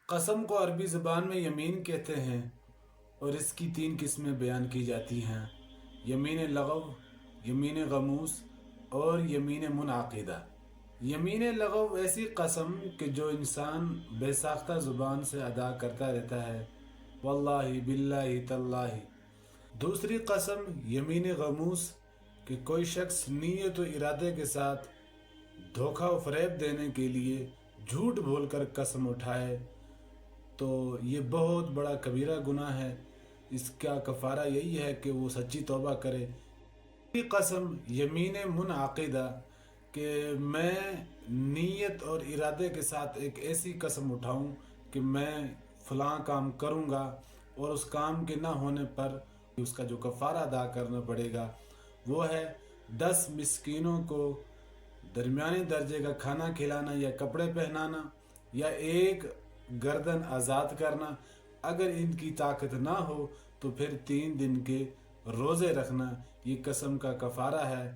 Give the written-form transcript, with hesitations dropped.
قسم کو عربی زبان میں یمین کہتے ہیں اور اس کی 3 قسمیں بیان کی جاتی ہیں: یمین لغو، یمین غموس اور یمین منعقدہ۔ یمین لغو ایسی قسم کہ جو انسان بے ساختہ زبان سے ادا کرتا رہتا ہے، واللہ باللہ تاللہ۔ دوسری قسم یمین غموس کہ کوئی شخص نیت و ارادے کے ساتھ دھوکہ و فریب دینے کے لیے جھوٹ بول کر قسم اٹھائے تو یہ بہت بڑا کبیرہ گناہ ہے۔ اس کا کفارہ یہی ہے کہ وہ سچی توبہ کرے۔ تیسری قسم یمین منعقدہ کہ میں نیت اور ارادے کے ساتھ ایک ایسی قسم اٹھاؤں کہ میں فلاں کام کروں گا اور اس کام کے نہ ہونے پر اس کا جو کفارہ ادا کرنا پڑے گا وہ ہے 10 مسکینوں کو درمیانی درجے کا کھانا کھلانا یا کپڑے پہنانا یا ایک گردن آزاد کرنا۔ اگر ان کی طاقت نہ ہو تو پھر 3 دن کے روزے رکھنا۔ یہ قسم کا کفارہ ہے۔